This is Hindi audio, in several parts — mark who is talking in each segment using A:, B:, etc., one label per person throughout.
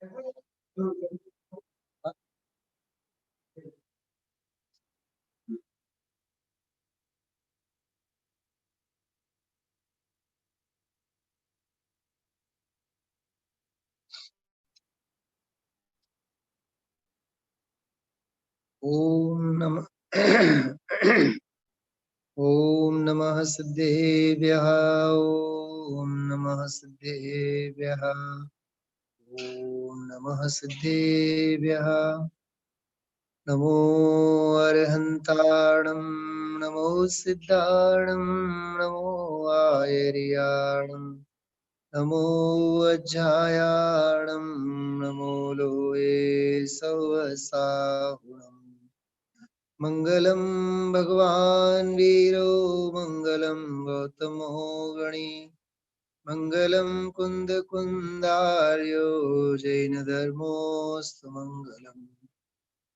A: ओम नमः ओम नमः सिद्धेभ्यः। ओम नमः सिद्धेभ्यः। ओम नमः सिद्धेभ्यः। नमो अरहन्ताणं नमो सिद्धाणं नमो आयर्याणं नमो वज्रायाणं नमो लोये सवसाहुणम्। मंगलम भगवान वीरो मंगलम गौतमो गणी मंगलम कुंद कुंदार्यो जैन धर्मोस्तु मंगलम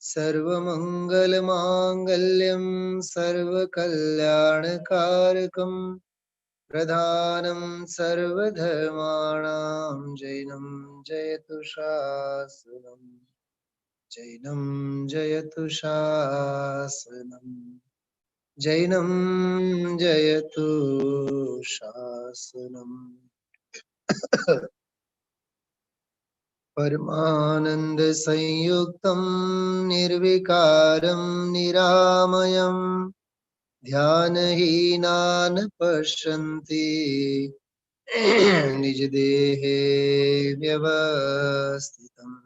A: सर्वमंगल मांगल्यम सर्वकल्याणकारकम प्रधानम सर्वधर्माणां जैनम जयतु शासनम जैनम जयतु शासनम जैनम जयतु शासनम। परमानंद संयुक्तं निर्विकारं निरामयं ध्यानहीनान् पश्यन्ति निज देहे व्यवस्थितम्।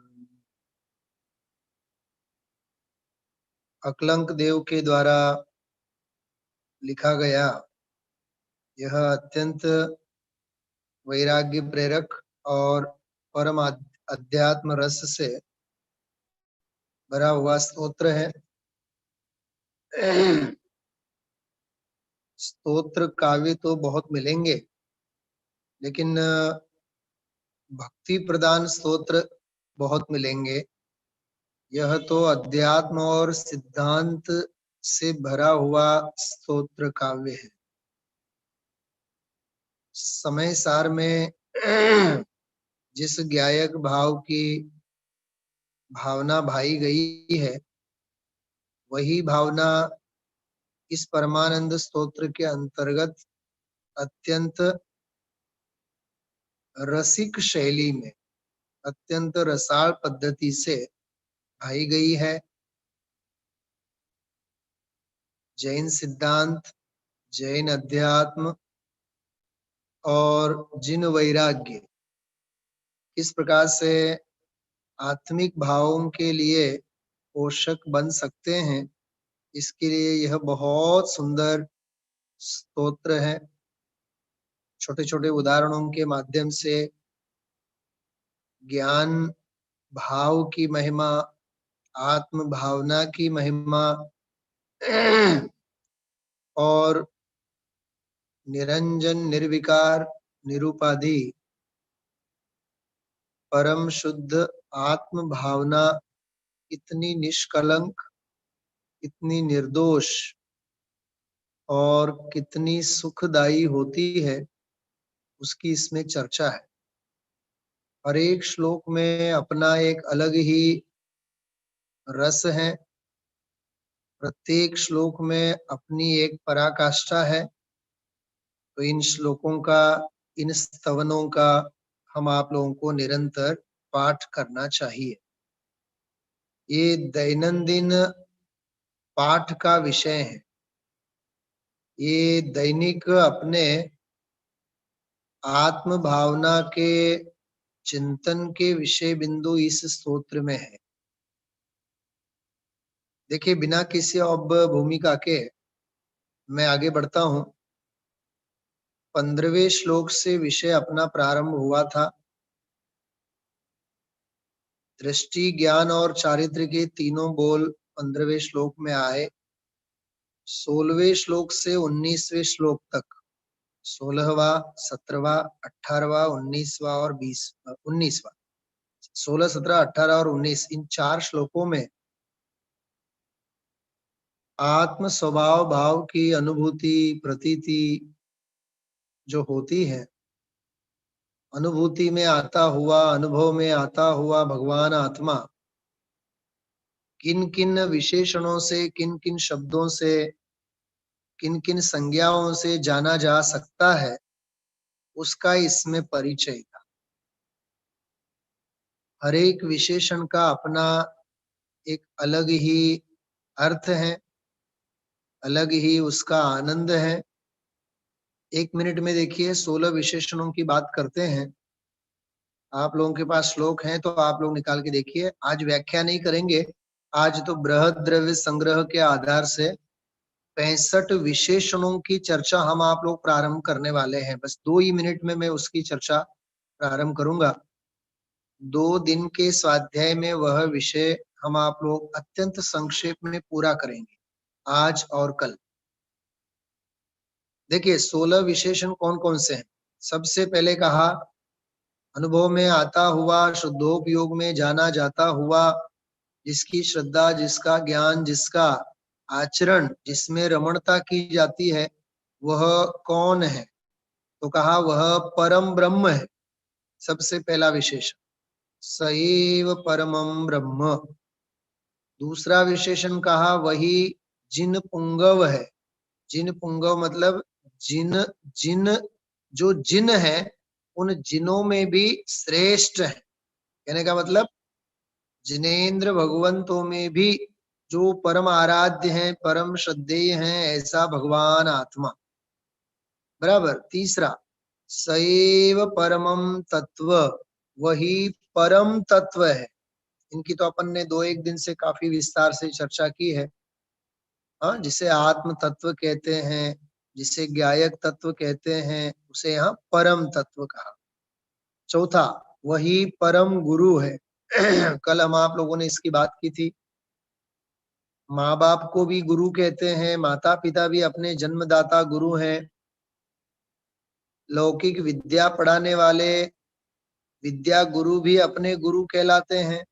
A: अकलंक देव के द्वारा लिखा गया यह अत्यंत वैराग्य प्रेरक और परम अध्यात्म रस से भरा हुआ स्तोत्र है। स्तोत्र काव्य तो बहुत मिलेंगे, लेकिन भक्ति प्रदान स्तोत्र बहुत मिलेंगे। यह तो अध्यात्म और सिद्धांत से भरा हुआ स्तोत्र काव्य है। समय सार में जिस गायक भाव की भावना भाई गई है, वही भावना इस परमानंद स्तोत्र के अंतर्गत अत्यंत रसिक शैली में, अत्यंत रसाल पद्धति से भाई गई है। जैन सिद्धांत, जैन अध्यात्म और जिन वैराग्य किस प्रकार से आत्मिक भावों के लिए पोषक बन सकते हैं, इसके लिए यह बहुत सुंदर स्तोत्र है। छोटे छोटे उदाहरणों के माध्यम से ज्ञान भाव की महिमा, आत्म भावना की महिमा और निरंजन निर्विकार निरूपाधि परम शुद्ध आत्म भावना इतनी निष्कलंक, इतनी निर्दोष और कितनी सुखदायी होती है, उसकी इसमें चर्चा है। हर एक श्लोक में अपना एक अलग ही रस है, प्रत्येक श्लोक में अपनी एक पराकाष्ठा है। तो इन श्लोकों का, इन स्तवनों का हम आप लोगों को निरंतर पाठ करना चाहिए। ये दैनंदिन पाठ का विषय है। ये दैनिक अपने आत्म भावना के चिंतन के विषय बिंदु इस स्तोत्र में है। देखिए, बिना किसी अब भूमिका के मैं आगे बढ़ता हूं। 15वें श्लोक से विषय अपना प्रारंभ हुआ था। दृष्टि, ज्ञान और चारित्र्य के तीनों बोल 15वें श्लोक में आए। 16वें श्लोक से 19वें श्लोक तक, 16वां, 17वां, 18वां, 19वां और 19वां, 16, 17, 18 और 19, इन 4 श्लोकों में आत्म स्वभाव भाव की अनुभूति, प्रतीति जो होती है, अनुभूति में आता हुआ, अनुभव में आता हुआ भगवान आत्मा किन किन विशेषणों से, किन किन शब्दों से, किन किन संज्ञाओं से जाना जा सकता है, उसका इसमें परिचय था। हर एक विशेषण का अपना एक अलग ही अर्थ है, अलग ही उसका आनंद है। 1 मिनट में देखिए 16 विशेषणों की बात करते हैं। आप लोगों के पास श्लोक हैं तो आप लोग निकाल के देखिए। आज व्याख्या नहीं करेंगे, आज तो बृहद द्रव्य संग्रह के आधार से 65 विशेषणों की चर्चा हम आप लोग प्रारंभ करने वाले हैं। बस 2 ही मिनट में मैं उसकी चर्चा प्रारंभ करूंगा। 2 दिन के स्वाध्याय में वह विषय हम आप लोग अत्यंत संक्षेप में पूरा करेंगे, आज और कल। देखिए 16 विशेषण कौन कौन से हैं। सबसे पहले कहा, अनुभव में आता हुआ, शुद्धोपयोग में जाना जाता हुआ, जिसकी श्रद्धा, जिसका ज्ञान, जिसका आचरण, जिसमें रमणता की जाती है, वह कौन है? तो कहा वह परम ब्रह्म है। सबसे पहला विशेषण, सएव परमं ब्रह्म। दूसरा विशेषण कहा वही जिन पुंगव है। जिन पुंगव मतलब जिन, जिन जो जिन है उन जिनों में भी श्रेष्ठ है। कहने का मतलब जिनेन्द्र भगवंतों में भी जो परम आराध्य हैं, परम श्रद्धेय हैं, ऐसा भगवान आत्मा। बराबर। तीसरा, सएव परमम तत्व, वही परम तत्व है। इनकी तो अपन ने 2-1 दिन से काफी विस्तार से चर्चा की है। हाँ, जिसे आत्म तत्व कहते हैं, जिसे ज्ञायक तत्व कहते हैं, उसे यहाँ परम तत्व कहा। चौथा, वही परम गुरु है। कल हम आप लोगों ने इसकी बात की थी। माँ बाप को भी गुरु कहते हैं, माता पिता भी अपने जन्मदाता गुरु हैं। लौकिक विद्या पढ़ाने वाले विद्या गुरु भी अपने गुरु कहलाते हैं।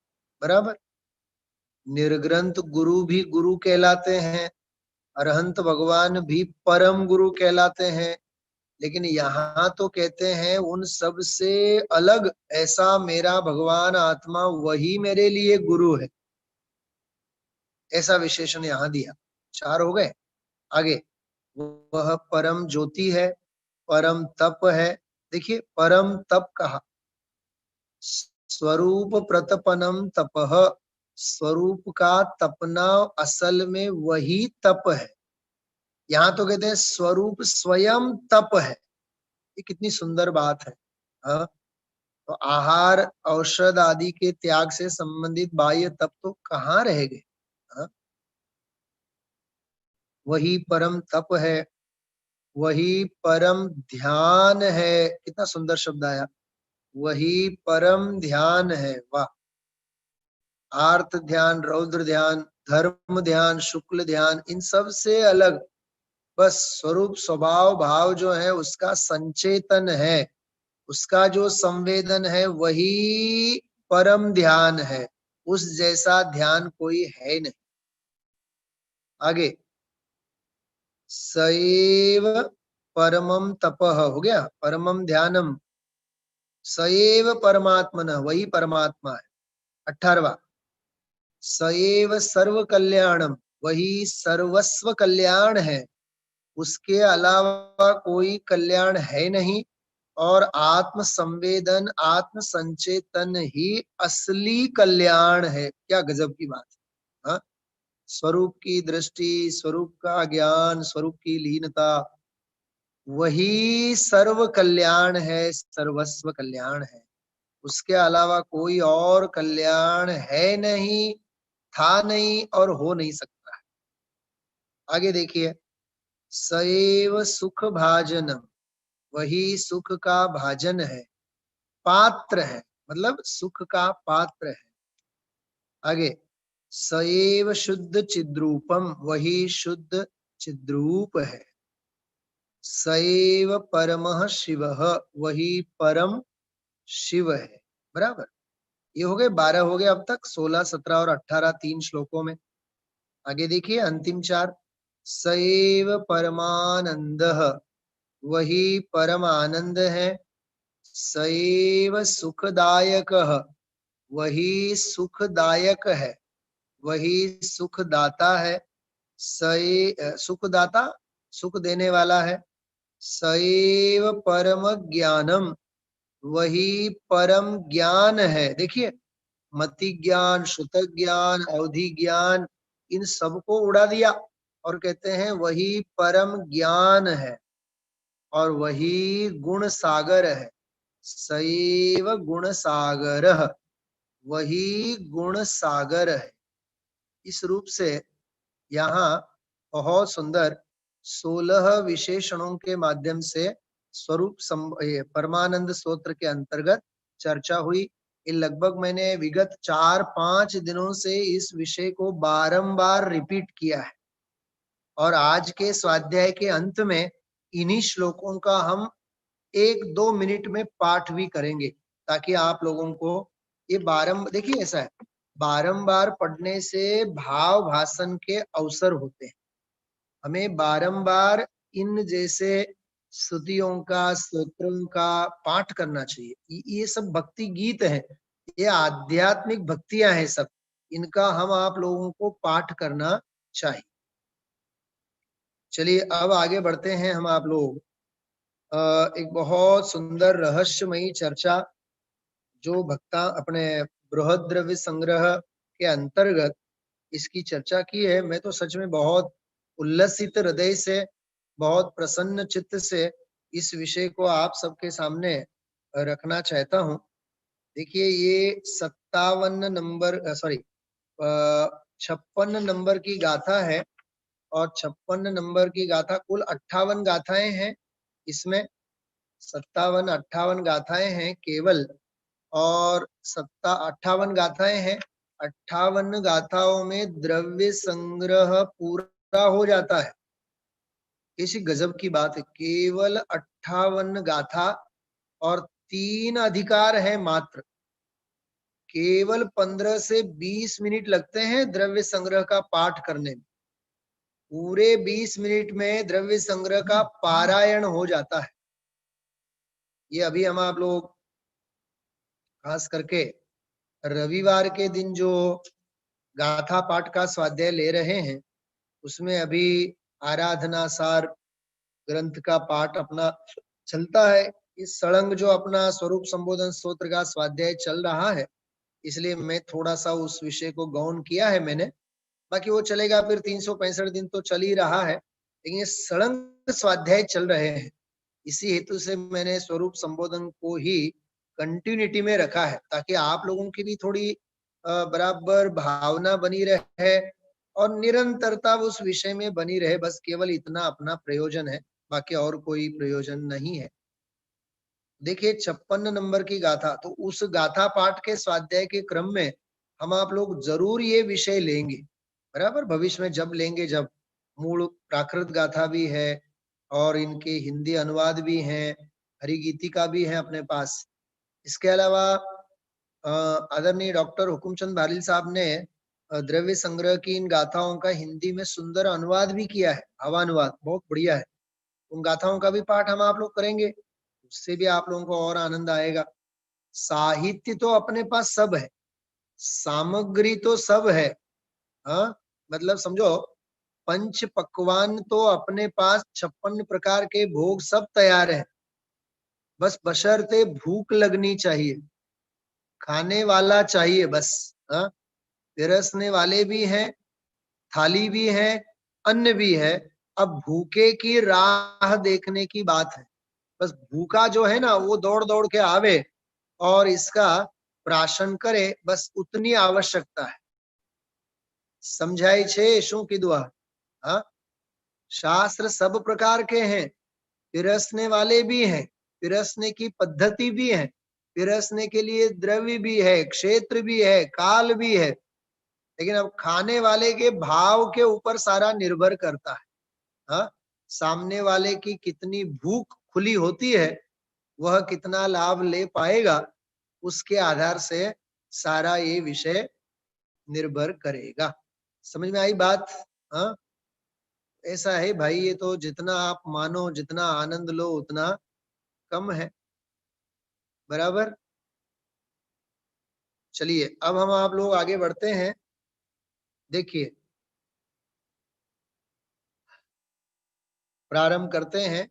A: बराबर। निर्ग्रंथ गुरु भी गुरु कहलाते हैं। अरहंत भगवान भी परम गुरु कहलाते हैं। लेकिन यहाँ तो कहते हैं उन सब से अलग ऐसा मेरा भगवान आत्मा, वही मेरे लिए गुरु है। ऐसा विशेषण यहाँ दिया। 4 हो गए। आगे, वह परम ज्योति है, परम तप है। देखिए परम तप कहा, स्वरूप प्रतपनम तपह, स्वरूप का तपना असल में वही तप है। यहाँ तो कहते हैं स्वरूप स्वयं तप है। ये कितनी सुंदर बात है। हाँ? तो आहार औषध आदि के त्याग से संबंधित बाह्य तप तो कहाँ रह गए। हाँ? वही परम तप है, वही परम ध्यान है। कितना सुंदर शब्द आया, वही परम ध्यान है। वाह। आर्त ध्यान, रौद्र ध्यान, धर्म ध्यान, शुक्ल ध्यान, इन सब से अलग बस स्वरूप स्वभाव भाव जो है उसका संचेतन है, उसका जो संवेदन है वही परम ध्यान है। उस जैसा ध्यान कोई है नहीं। आगे, सएव परमम तपः हो गया, परमम ध्यानम, सएव परमात्मनः, वही परमात्मा है। 18वां, सएव सर्व कल्याणम, वही सर्वस्व कल्याण है, उसके अलावा कोई कल्याण है नहीं। और आत्म संवेदन, आत्म संचेतन ही असली कल्याण है। क्या गजब की बात है। हाँ? स्वरूप की दृष्टि, स्वरूप का ज्ञान, स्वरूप की लीनता, वही सर्व कल्याण है, सर्वस्व कल्याण है। उसके अलावा कोई और कल्याण है नहीं, था नहीं और हो नहीं सकता है। आगे देखिए, सएव सुख भाजनम, वही सुख का भाजन है, पात्र है, मतलब सुख का पात्र है। आगे, सएव शुद्ध चिद्रूपम, वही शुद्ध चिद्रूप है। सएव परमः शिवः, वही परम शिव है। बराबर। ये हो गए 12 हो गए अब तक, 16, 17 और 18, 3 श्लोकों में। आगे देखिए अंतिम 4, सएव परमानंदः, वही परम आनंद है। सैव सुखदायकः, वही सुखदायक है, वही सुखदाता है। सुखदाता, सुख देने वाला है। सैव परम ज्ञानम, वही परम ज्ञान है। देखिए, मति ज्ञान, श्रुत ज्ञान, अवधि ज्ञान, इन सबको उड़ा दिया और कहते हैं वही परम ज्ञान है और वही गुण सागर है। सैव गुण सागर, वही गुण सागर है। इस रूप से यहाँ बहुत सुंदर 16 विशेषणों के माध्यम से स्वरूप परमानंद स्तोत्र के अंतर्गत चर्चा हुई। ये लगभग मैंने विगत 4-5 दिनों से इस विषय को बारंबार रिपीट किया है और आज के स्वाध्याय के अंत में इन्हीं श्लोकों का हम 1-2 मिनट में पाठ भी करेंगे ताकि आप लोगों को ये देखिए, ऐसा है, बारंबार पढ़ने से भाव भाषण के अवसर होते हैं। हमें बारंबार इन जैसे स्तुतियों का, स्तोत्रों का पाठ करना चाहिए। ये सब भक्ति गीत है, ये आध्यात्मिक भक्तियां हैं सब, इनका हम आप लोगों को पाठ करना चाहिए। चलिए अब आगे बढ़ते हैं हम आप लोग। एक बहुत सुंदर रहस्यमयी चर्चा जो भक्ता अपने बृहद द्रव्य संग्रह के अंतर्गत इसकी चर्चा की है। मैं तो सच में बहुत उल्लसित हृदय से, बहुत प्रसन्न चित्त से इस विषय को आप सबके सामने रखना चाहता हूँ। देखिए, ये 57 नंबर, सॉरी 56 नंबर की गाथा है और 56 नंबर की गाथा, कुल 58 गाथाएं हैं इसमें। 57-58 गाथाएं हैं केवल, और 58 गाथाएं हैं। 58 गाथाओं में द्रव्य संग्रह पूरा हो जाता है। इसी गजब की बात है, केवल 58 गाथा और 3 अधिकार है मात्र। केवल 15 से 20 मिनट लगते हैं द्रव्य संग्रह का पाठ करने में। पूरे 20 मिनट में द्रव्य संग्रह का पारायण हो जाता है। ये अभी हम आप लोग खास करके रविवार के दिन जो गाथा पाठ का स्वाध्याय ले रहे हैं, उसमें अभी आराधना सार ग्रंथ का पाठ अपना चलता है। इस सड़ंग जो अपना स्वरूप संबोधन स्तोत्र का स्वाध्याय चल रहा है, इसलिए मैं थोड़ा सा उस विषय को गौण किया है मैंने। बाकी वो चलेगा, फिर 365 दिन तो चल ही रहा है, लेकिन ये सड़ंग स्वाध्याय चल रहे हैं। इसी हेतु से मैंने स्वरूप संबोधन को ही कंटिन्यूटी में रखा है ताकि आप लोगों की भी थोड़ी बराबर भावना बनी रहे और निरंतरता उस विषय में बनी रहे। बस केवल इतना अपना प्रयोजन है, बाकी और कोई प्रयोजन नहीं है। देखिए, 56 नंबर की गाथा, तो उस गाथा पाठ के स्वाध्याय के क्रम में हम आप लोग जरूर ये विषय लेंगे, बराबर, भविष्य में जब लेंगे, जब मूल प्राकृत गाथा भी है और इनके हिंदी अनुवाद भी हैं, हरिगीतिका भी है अपने पास। इसके अलावा आदरणीय डॉक्टर हुकुमचंद बारिल साहब ने द्रव्य संग्रह की इन गाथाओं का हिंदी में सुंदर अनुवाद भी किया है, भावानुवाद बहुत बढ़िया है। उन गाथाओं का भी पाठ हम आप लोग करेंगे, उससे भी आप लोगों को और आनंद आएगा। साहित्य तो अपने पास सब है, सामग्री तो सब है, हाँ, मतलब समझो, पंच पकवान तो अपने पास, 56 प्रकार के भोग सब तैयार है। बस बशर्ते भूख लगनी चाहिए, खाने वाला चाहिए बस। हाँ, पिरसने वाले भी हैं, थाली भी है, अन्न भी है। अब भूखे की राह देखने की बात है। बस भूखा जो है ना, वो दौड़ दौड़ के आवे और इसका प्राशन करे, बस उतनी आवश्यकता है। समझाई छे शू कीधुं आ? हाँ, शास्त्र सब प्रकार के हैं, पिरसने वाले भी हैं, पिरसने की पद्धति भी है, पिरसने के लिए द्रव्य भी है, क्षेत्र भी है, काल भी है, लेकिन अब खाने वाले के भाव के ऊपर सारा निर्भर करता है। हाँ, सामने वाले की कितनी भूख खुली होती है, वह कितना लाभ ले पाएगा, उसके आधार से सारा ये विषय निर्भर करेगा। समझ में आई बात? हाँ, ऐसा है भाई, ये तो जितना आप मानो, जितना आनंद लो, उतना कम है। बराबर। चलिए अब हम आप लोग आगे बढ़ते हैं। देखिए प्रारंभ करते हैं।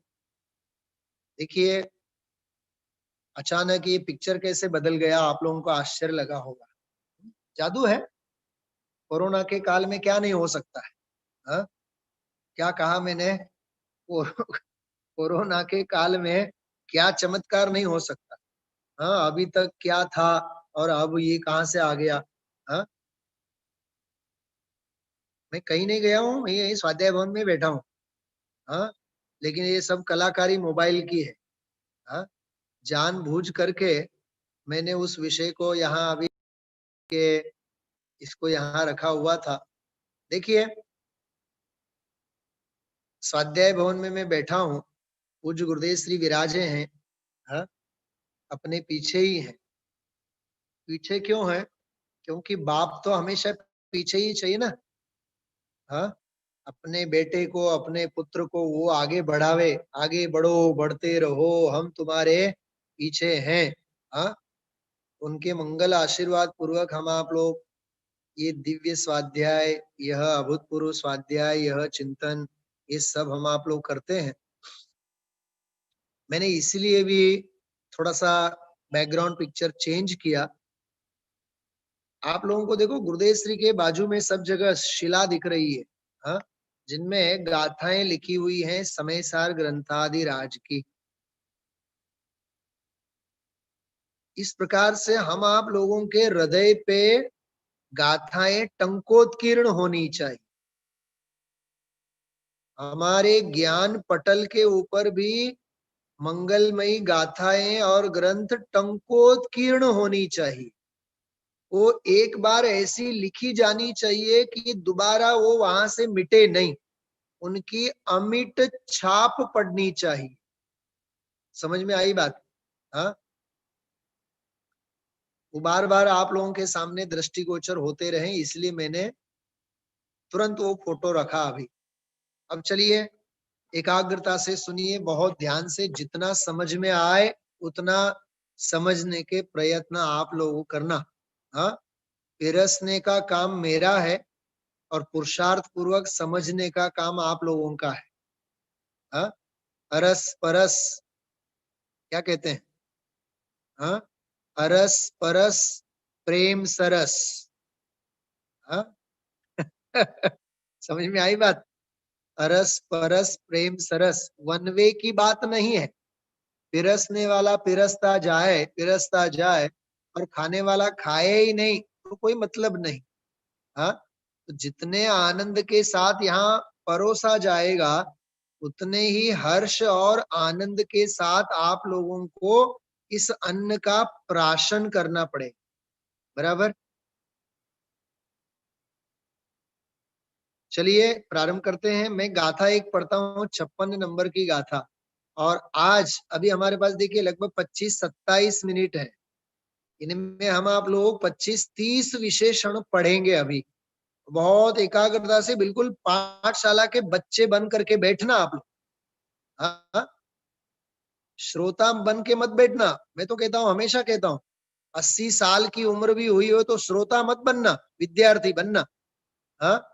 A: देखिए अचानक ये पिक्चर कैसे बदल गया, आप लोगों को आश्चर्य लगा होगा। जादू है। कोरोना के काल में क्या नहीं हो सकता है। हाँ? क्या कहा मैंने? कोरोना के काल में क्या चमत्कार नहीं हो सकता। हाँ, अभी तक क्या था और अब ये कहां से आ गया। हाँ, मैं कहीं नहीं गया हूँ, मैं यही स्वाध्याय भवन में बैठा हूँ। हाँ, लेकिन ये सब कलाकारी मोबाइल की है। हाँ, जानबूझ करके मैंने उस विषय को यहाँ अभी के इसको यहाँ रखा हुआ था। देखिए स्वाध्याय भवन में मैं बैठा हूँ, पूज्य गुरुदेव श्री विराजे हैं। हाँ, अपने पीछे ही हैं। पीछे क्यों है? क्योंकि बाप तो हमेशा पीछे ही चाहिए ना। हाँ, अपने बेटे को, अपने पुत्र को वो आगे बढ़ावे, आगे बढ़ो, बढ़ते रहो, हम तुम्हारे पीछे हैं। हाँ, उनके मंगल आशीर्वाद पूर्वक हम आप लोग ये दिव्य स्वाध्याय, यह अभूतपूर्व स्वाध्याय, यह चिंतन, ये सब हम आप लोग करते हैं। मैंने इसीलिए भी थोड़ा सा बैकग्राउंड पिक्चर चेंज किया। आप लोगों को देखो गुरुदेव श्री के बाजू में सब जगह शिला दिख रही है। हाँ, जिनमें गाथाएं लिखी हुई हैं समयसार ग्रंथादि राज की। इस प्रकार से हम आप लोगों के हृदय पे गाथाएं टंकोत्कीर्ण होनी चाहिए। हमारे ज्ञान पटल के ऊपर भी मंगलमयी गाथाएं और ग्रंथ टंकोत्कीर्ण होनी चाहिए। वो एक बार ऐसी लिखी जानी चाहिए कि दोबारा वो वहां से मिटे नहीं, उनकी अमिट छाप पड़नी चाहिए। समझ में आई बात? हाँ, वो बार बार आप लोगों के सामने दृष्टिगोचर होते रहे, इसलिए मैंने तुरंत वो फोटो रखा अभी। अब चलिए एकाग्रता से सुनिए, बहुत ध्यान से, जितना समझ में आए उतना समझने के प्रयत्न आप लोगों करना। हाँ, पिरसने का काम मेरा है और पुरुषार्थ पूर्वक समझने का काम आप लोगों का है। हाँ, अरस परस क्या कहते हैं? हाँ, अरस परस प्रेम सरस। हाँ, समझ में आई बात? अरस परस प्रेम सरस वन वे की बात नहीं है। पिरसने वाला पिरसता जाए और खाने वाला खाए ही नहीं तो कोई मतलब नहीं। हाँ, तो जितने आनंद के साथ यहाँ परोसा जाएगा उतने ही हर्ष और आनंद के साथ आप लोगों को इस अन्न का प्राशन करना पड़ेगा। बराबर। चलिए प्रारंभ करते हैं। मैं गाथा एक पढ़ता हूँ, 56 नंबर की गाथा। और आज अभी हमारे पास देखिए लगभग 25-27 मिनट है। इनमें हम आप लोग 25-30 विशेषण पढ़ेंगे अभी। बहुत एकाग्रता से, बिल्कुल पाठशाला के बच्चे बन करके बैठना आप लोग। हाँ, श्रोता बन के मत बैठना। मैं तो कहता हूँ, हमेशा कहता हूँ, 80 साल की उम्र भी हुई हो तो श्रोता मत बनना, विद्यार्थी बनना। हाँ,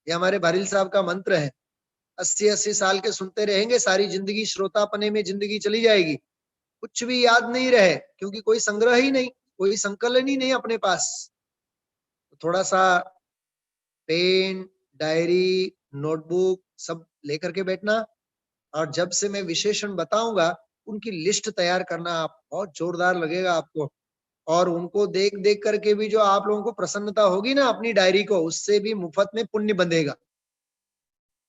A: ये हमारे भारिल साहब का मंत्र है। 80-80 साल के सुनते रहेंगे, सारी जिंदगी श्रोतापने में जिंदगी चली जाएगी, कुछ भी याद नहीं रहे, क्योंकि कोई संग्रह ही नहीं, कोई संकलन ही नहीं अपने पास। तो थोड़ा सा पेन, डायरी, नोटबुक सब लेकर के बैठना। और जब से मैं विशेषण बताऊंगा उनकी लिस्ट तैयार करना। आप बहुत जोरदार लगेगा आपको। और उनको देख देख करके भी जो आप लोगों को प्रसन्नता होगी ना अपनी डायरी को, उससे भी मुफ्त में पुण्य बंधेगा।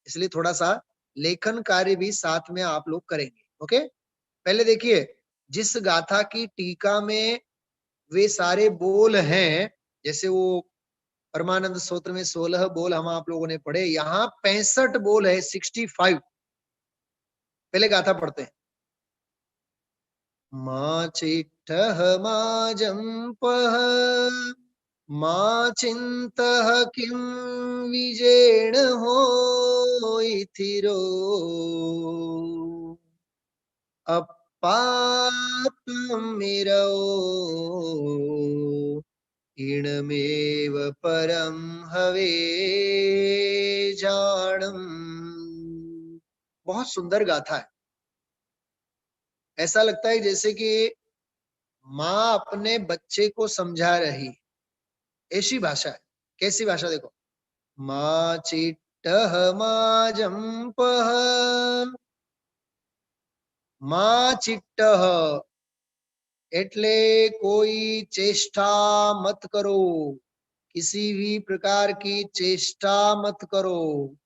A: इसलिए थोड़ा सा लेखन कार्य भी साथ में आप लोग करेंगे। ओके, पहले देखिए, जिस गाथा की टीका में वे सारे बोल हैं, जैसे वो परमानंद स्तोत्र में 16 बोल हम आप लोगों ने पढ़े, यहाँ 65 बोल है, 65। पहले गाथा पढ़ते हैं। मा चिट्ठः मा जम्पः मा चिन्तः किं विजेण होइथिरो। अब अप्पापमिरो ईणमेव परम हवे जानम। बहुत सुंदर गाथा है। ऐसा लगता है जैसे कि माँ अपने बच्चे को समझा रही, ऐसी भाषा है। कैसी भाषा देखो, मा चिट्टह मा जंपह, मा चिट्टह એટલે कोई चेष्टा मत करो, किसी भी प्रकार की चेष्टा मत करो।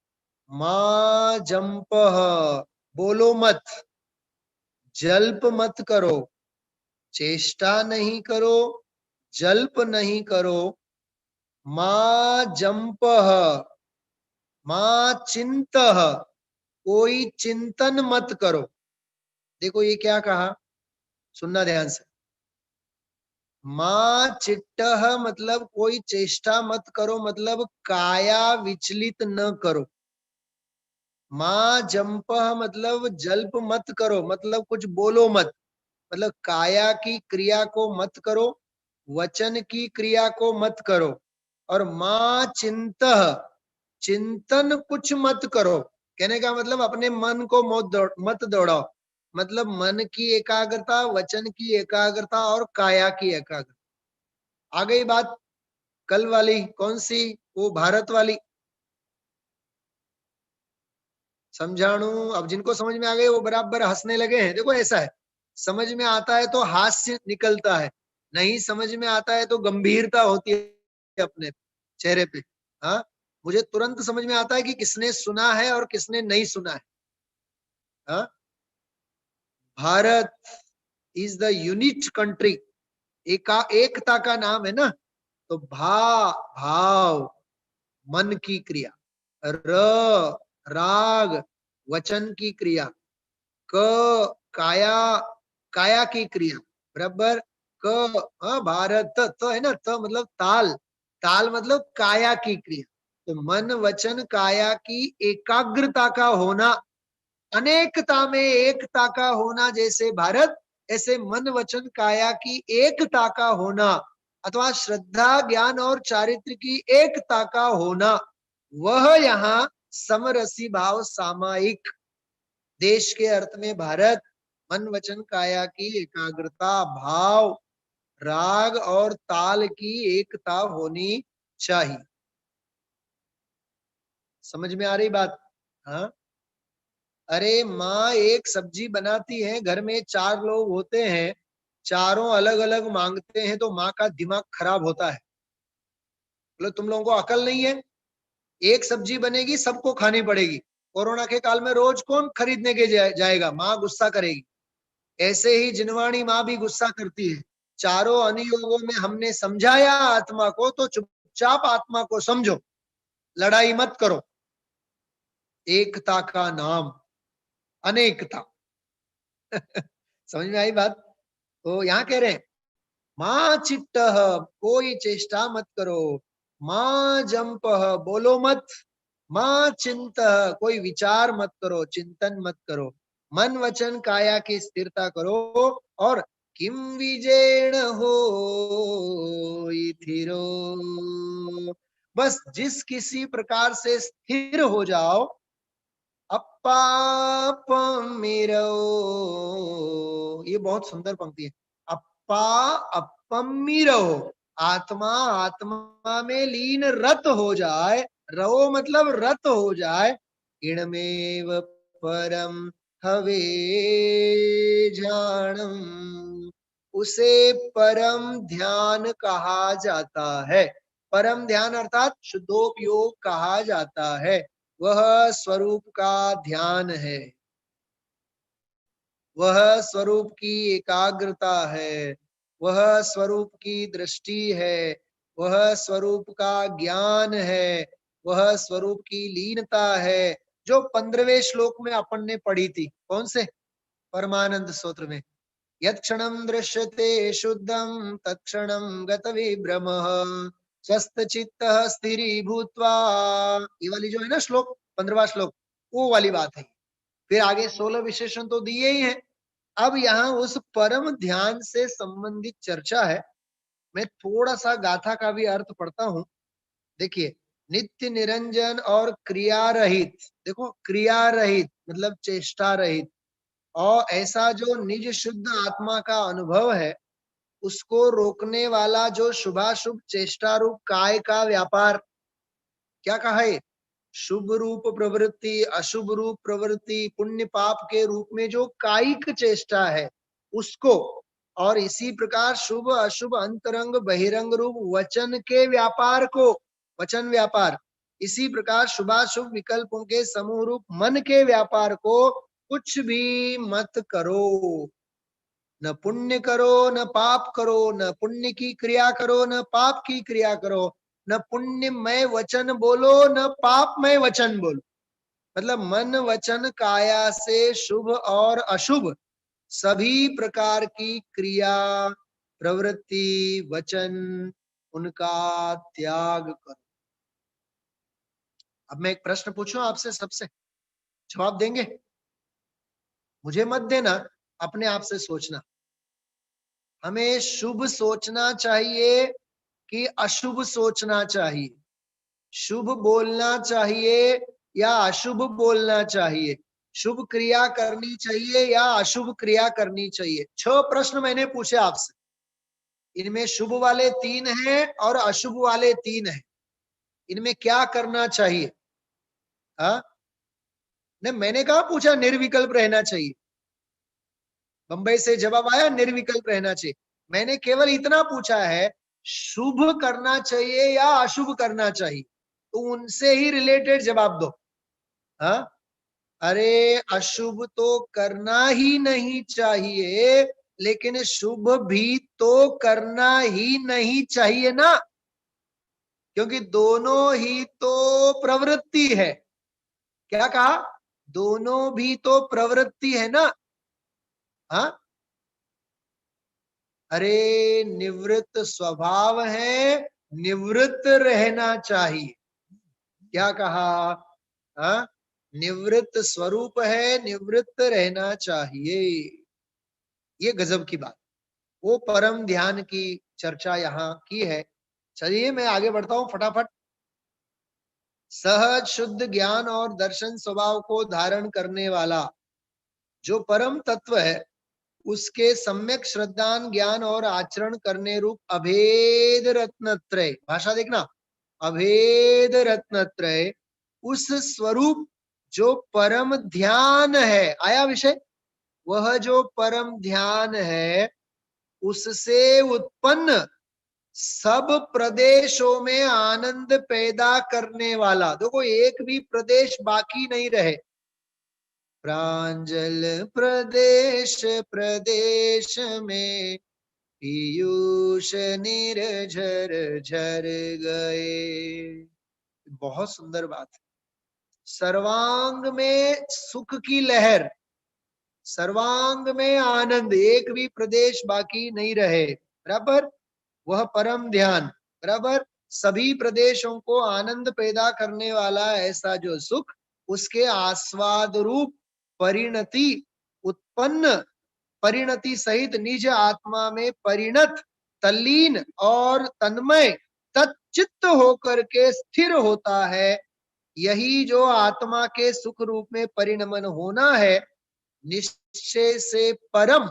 A: माँ जंपह, बोलो मत, जल्प मत करो, चेष्टा नहीं करो, जल्प नहीं करो। माँ जंपह, माँ चिंतह, कोई चिंतन मत करो। देखो ये क्या कहा, सुनना ध्यान से। माँ चिट्टह मतलब कोई चेष्टा मत करो, मतलब काया विचलित न करो। माँ जंपह मतलब जल्प मत करो, मतलब कुछ बोलो मत, मतलब काया की क्रिया को मत करो, वचन की क्रिया को मत करो। और माँ चिंतह, चिंतन कुछ मत करो, कहने का मतलब अपने मन को मत दौड़ाओ, मतलब मन की एकाग्रता, वचन की एकाग्रता और काया की एकाग्रता। आ गई बात कल वाली, कौन सी, वो भारत वाली। समझाणु। अब जिनको समझ में आ गए वो बराबर हंसने लगे हैं। देखो ऐसा है, समझ में आता है तो हास्य निकलता है, नहीं समझ में आता है तो गंभीरता होती है अपने चेहरे पे। हाँ, मुझे तुरंत समझ में आता है कि किसने सुना है और किसने नहीं सुना है। हाँ, Bharat is the unit country, एकता का नाम है ना। तो भाव, मन की क्रिया, राग, वचन की क्रिया, काया, काया की क्रिया, बराबर। भारत, है ना, मतलब ताल, ताल मतलब काया की क्रिया। तो मन वचन काया की एकाग्रता का होना, अनेकता में एकता का होना, जैसे भारत, ऐसे मन वचन काया की एकता का होना, अथवा श्रद्धा ज्ञान और चारित्र की एकता का होना, वह यहाँ समरसी भाव सामायिक देश के अर्थ में भारत मन वचन काया की एकाग्रता, भाव, राग और ताल की एकता होनी चाहिए। समझ में आ रही बात? हाँ, अरे माँ एक सब्जी बनाती है, घर में 4 लोग होते हैं, चारों अलग अलग मांगते हैं तो माँ का दिमाग खराब होता है। बोलो तुम लोगों को अकल नहीं है, एक सब्जी बनेगी सबको खानी पड़ेगी। कोरोना के काल में रोज कौन खरीदने के जाएगा, माँ गुस्सा करेगी। ऐसे ही जिनवाणी माँ भी गुस्सा करती है। चारों अनुयोगों में हमने समझाया आत्मा को, तो चुपचाप आत्मा को समझो, लड़ाई मत करो। एकता का नाम अनेकता। समझ में आई बात? तो यहाँ कह रहे हैं माँ चिट्टह, कोई चेष्टा मत करो, माँ जंपह, बोलो मत, माँ चिंतः, कोई विचार मत करो, चिंतन मत करो, मन वचन काया की स्थिरता करो। और किम विजेण हो थिरो, बस जिस किसी प्रकार से स्थिर हो जाओ। अप्पा मेरो, ये बहुत सुंदर पंक्ति है। अप्पा अपम्मीरो, आत्मा आत्मा में लीन रत हो जाए, रहो मतलब रत हो जाए। इणमेव परम हवे जानम, उसे परम ध्यान कहा जाता है। परम ध्यान अर्थात शुद्धोपयोग कहा जाता है। वह स्वरूप का ध्यान है, वह स्वरूप की एकाग्रता है, वह स्वरूप की दृष्टि है, वह स्वरूप का ज्ञान है, वह स्वरूप की लीनता है, जो 15वें श्लोक में अपन ने पढ़ी थी। कौन से? परमानंद स्तोत्र में। यत्क्षणं दृश्यते शुद्धं तत्क्षणं गत विभ्रमः स्वस्थ चित्तः स्थिरीभूत्वा, ये वाली जो है ना श्लोक, 15वां श्लोक, वो वाली बात है। फिर आगे 16 विशेषण तो दिए ही हैं। अब यहाँ उस परम ध्यान से संबंधित चर्चा है। मैं थोड़ा सा गाथा का भी अर्थ पढ़ता हूं। देखिए, नित्य निरंजन और क्रिया रहित, देखो क्रिया रहित मतलब चेष्टा रहित, और ऐसा जो निज शुद्ध आत्मा का अनुभव है उसको रोकने वाला जो शुभाशुभ चेष्टा रूप काय का व्यापार, क्या कहा है, शुभ रूप प्रवृत्ति, अशुभ रूप प्रवृत्ति, पुण्य पाप के रूप में जो कायिक चेष्टा है उसको, और इसी प्रकार शुभ अशुभ अंतरंग बहिरंग रूप वचन के व्यापार को, वचन व्यापार, इसी प्रकार शुभाशुभ विकल्पों के समूह रूप मन के व्यापार को कुछ भी मत करो। न पुण्य करो न पाप करो, न पुण्य की क्रिया करो न पाप की क्रिया करो, न पुण्यमय वचन बोलो न पापमय वचन बोलो। मतलब मन वचन काया से शुभ और अशुभ सभी प्रकार की क्रिया प्रवृत्ति वचन उनका त्याग करो। अब मैं एक प्रश्न पूछूं आपसे, सबसे जवाब देंगे? मुझे मत देना, अपने आप से सोचना। हमें शुभ सोचना चाहिए कि अशुभ सोचना चाहिए? शुभ बोलना चाहिए या अशुभ बोलना चाहिए? शुभ क्रिया करनी चाहिए या अशुभ क्रिया करनी चाहिए? 6 प्रश्न मैंने पूछे आपसे। इनमें शुभ वाले 3 हैं और अशुभ वाले 3 हैं। इनमें क्या करना चाहिए? हाँ, नहीं मैंने कहा पूछा निर्विकल्प रहना चाहिए। बंबई से जवाब आया निर्विकल्प रहना चाहिए। मैंने केवल इतना पूछा है, शुभ करना चाहिए या अशुभ करना चाहिए, तो उनसे ही रिलेटेड जवाब दो। हाँ, अरे अशुभ तो करना ही नहीं चाहिए, लेकिन शुभ भी तो करना ही नहीं चाहिए ना, क्योंकि दोनों ही तो प्रवृत्ति है। क्या कहा? दोनों भी तो प्रवृत्ति है ना। हाँ, अरे निवृत्त स्वभाव है, निवृत्त रहना चाहिए। क्या कहा? हाँ, निवृत्त स्वरूप है, निवृत्त रहना चाहिए। ये गजब की बात, वो परम ध्यान की चर्चा यहाँ की है। चलिए मैं आगे बढ़ता हूं फटाफट। सहज शुद्ध ज्ञान और दर्शन स्वभाव को धारण करने वाला जो परम तत्व है उसके सम्यक श्रद्धान ज्ञान और आचरण करने रूप अभेद रत्नत्रय, भाषा देखना, अभेद रत्नत्रय, उस स्वरूप जो परम ध्यान है, आया विषय, वह जो परम ध्यान है उससे उत्पन्न सब प्रदेशों में आनंद पैदा करने वाला, देखो एक भी प्रदेश बाकी नहीं रहे। प्रांजल प्रदेश प्रदेश में पीयूष निर्झर झर गए। बहुत सुंदर बात है। सर्वांग में सुख की लहर, सर्वांग में आनंद, एक भी प्रदेश बाकी नहीं रहे, बराबर। वह परम ध्यान, बराबर, सभी प्रदेशों को आनंद पैदा करने वाला ऐसा जो सुख, उसके आस्वाद रूप परिणति उत्पन्न, परिणति सहित निज आत्मा में परिणत, तल्लीन और तन्मय तच्चित्त होकर के स्थिर होता है। यही जो आत्मा के सुख रूप में परिणमन होना है, निश्चय से परम,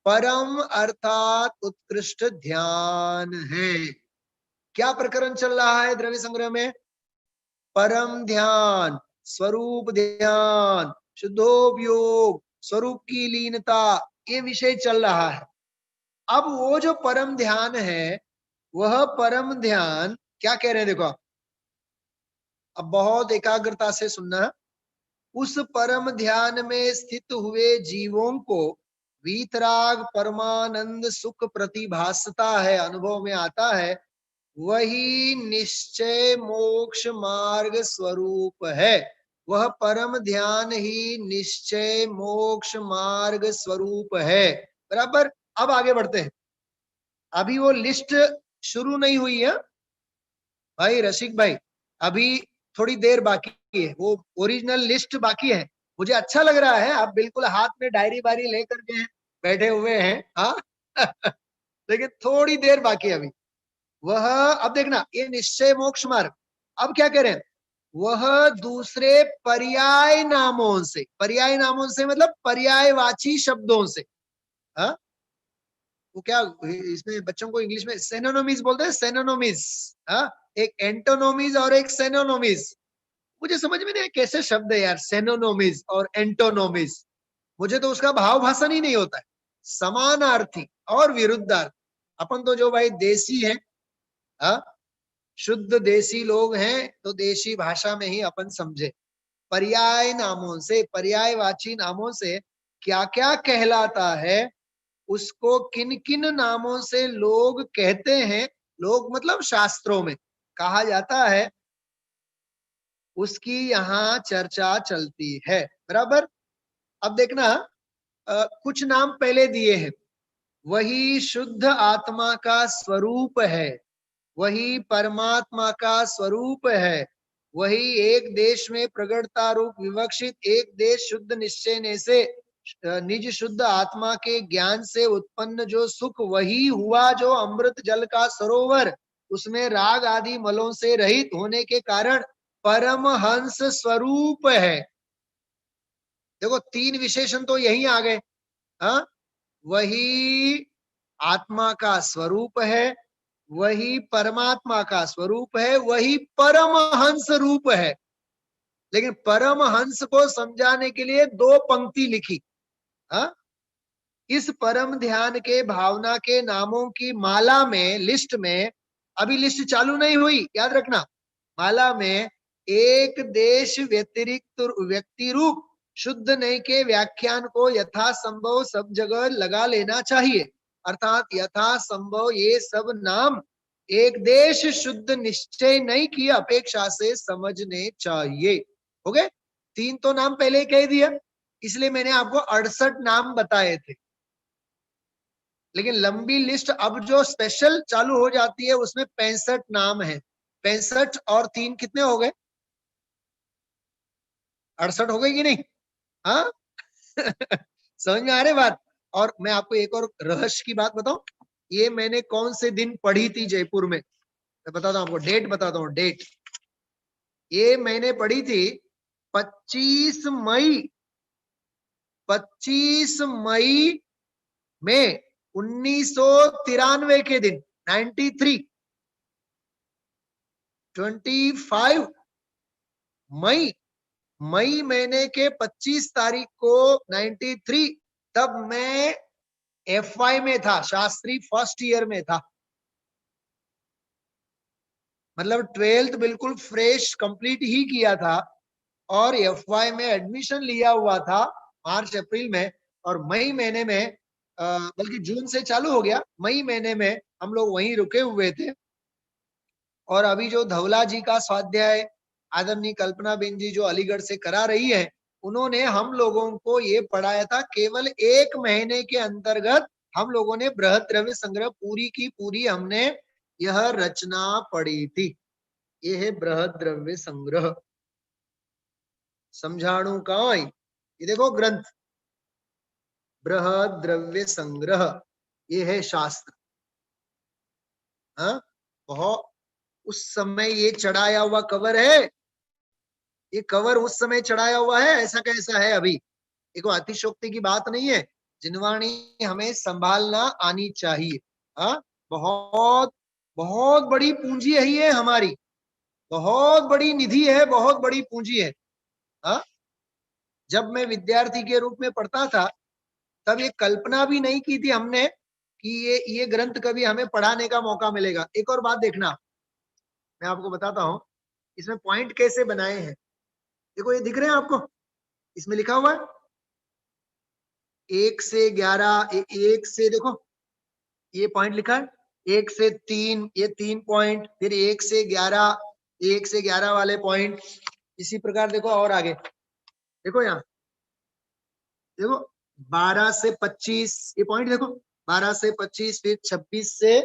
A: परम अर्थात उत्कृष्ट ध्यान है। क्या प्रकरण चल रहा है द्रव्य संग्रह में? परम ध्यान, स्वरूप ध्यान, शुद्धोपयोग, स्वरूप की लीनता, ये विषय चल रहा है। अब वो जो परम ध्यान है, वह परम ध्यान क्या कह रहे हैं, देखो अब बहुत एकाग्रता से सुनना। उस परम ध्यान में स्थित हुए जीवों को वीतराग परमानंद सुख प्रतिभासता है, अनुभव में आता है। वही निश्चय मोक्ष मार्ग स्वरूप है। वह परम ध्यान ही निश्चय मोक्ष मार्ग स्वरूप है, बराबर। अब आगे बढ़ते हैं। अभी वो लिस्ट शुरू नहीं हुई है भाई रसिक भाई, अभी थोड़ी देर बाकी है, वो ओरिजिनल लिस्ट बाकी है। मुझे अच्छा लग रहा है, आप बिल्कुल हाथ में डायरी बारी लेकर के बैठे हुए हैं, हाँ। लेकिन थोड़ी देर बाकी है अभी। वह, अब देखना, ये निश्चय मोक्ष मार्ग, अब क्या करें, वह दूसरे पर्याय नामों से मतलब पर्यायवाची शब्दों से, हाँ, वो क्या, इसमें बच्चों को इंग्लिश में सेनोनोमीज बोलते हैं, सेनोनोमीज, हाँ, एक एंटोनोमीज और एक सेनोनोमीज। मुझे समझ में नहीं है कैसे शब्द है यार, सेनोनोमीज और एंटोनोमीज, मुझे तो उसका भाव भाषण ही नहीं होता है। समानार्थी और विरुद्धार्थ, अपन तो जो भाई देसी है, हाँ, शुद्ध देसी लोग हैं, तो देसी भाषा में ही अपन समझे। पर्याय नामों से, पर्यायवाची नामों से क्या क्या कहलाता है, उसको किन किन नामों से लोग कहते हैं, लोग मतलब शास्त्रों में कहा जाता है, उसकी यहाँ चर्चा चलती है, बराबर। अब देखना, कुछ नाम पहले दिए हैं, वही शुद्ध आत्मा का स्वरूप है, वही परमात्मा का स्वरूप है, वही एक देश में प्रगटता रूप विवक्षित एक देश शुद्ध निश्चय ने से निज शुद्ध आत्मा के ज्ञान से उत्पन्न जो सुख, वही हुआ जो अमृत जल का सरोवर, उसमें राग आदि मलों से रहित होने के कारण परमहंस स्वरूप है। देखो तीन विशेषण तो यही आ गए, हाँ, वही आत्मा का स्वरूप है, वही परमात्मा का स्वरूप है, वही परमहंस रूप है। लेकिन परमहंस को समझाने के लिए दो पंक्ति लिखी, हाँ, इस परम ध्यान के भावना के नामों की माला में, लिस्ट में, अभी लिस्ट चालू नहीं हुई, याद रखना, माला में एक देश व्यतिरिक्त व्यक्ति रूप शुद्ध नहीं के व्याख्यान को यथासंभव सब जगह लगा लेना चाहिए। अर्थात यथासंभव ये सब नाम एक देश शुद्ध निश्चय नहीं की अपेक्षा से समझने चाहिए। हो गए, तीन तो नाम पहले ही कह दिया, इसलिए मैंने आपको 68 नाम बताए थे। लेकिन लंबी लिस्ट अब जो स्पेशल चालू हो जाती है उसमें 65 नाम है। 65 और 3 कितने हो गए, 68 हो गए कि नहीं, हाँ। समझ में आ रही बात। और मैं आपको एक और रहस्य की बात बताऊं, ये मैंने कौन से दिन पढ़ी थी जयपुर में, मैं बताता हूं आपको, डेट बताता हूँ, डेट ये मैंने पढ़ी थी 25 मई, 25 मई में 1993 के दिन, 93, 25 मई, मई महीने के 25 तारीख को 93, तब मैं FY में था, शास्त्री फर्स्ट ईयर में था, मतलब 12th बिल्कुल फ्रेश कंप्लीट ही किया था, और FY में एडमिशन लिया हुआ था मार्च अप्रैल में, और मई महीने में बल्कि जून से चालू हो गया, मई महीने में हम लोग वहीं रुके हुए थे। और अभी जो धवला जी का स्वाध्याय आदरणीय कल्पना बेन जी जो अलीगढ़ से करा रही है, उन्होंने हम लोगों को ये पढ़ाया था, केवल 1 महीने के अंतर्गत हम लोगों ने बृहद द्रव्य संग्रह पूरी की पूरी हमने यह रचना पढ़ी थी। ये है बृहद द्रव्य संग्रह, समझाणु का, ये देखो ग्रंथ बृहद द्रव्य संग्रह, ये है शास्त्र, हाँ, बहुत उस समय ये चढ़ाया हुआ कवर है, ये कवर उस समय चढ़ाया हुआ है, ऐसा कैसा है अभी। देखो अतिशोक्ति की बात नहीं है, जिनवाणी हमें संभालना आनी चाहिए, हाँ, बहुत बहुत बड़ी पूंजी है ये हमारी, बहुत बड़ी निधि है, बहुत बड़ी पूंजी है, हाँ। जब मैं विद्यार्थी के रूप में पढ़ता था, तब ये कल्पना भी नहीं की थी हमने कि ये ग्रंथ कभी हमें पढ़ाने का मौका मिलेगा। एक और बात देखना, मैं आपको बताता हूँ इसमें पॉइंट कैसे बनाए हैं। देखो ये दिख रहे हैं आपको, इसमें लिखा हुआ है 1 से 11, 1 से देखो ये पॉइंट लिखा है, 1 से 3 ये 3 पॉइंट, फिर 1 से 11, 1 से 11 वाले पॉइंट, इसी प्रकार देखो और आगे देखो, यहाँ देखो 12 से 25 ये पॉइंट देखो, 12 से 25, फिर 26 से,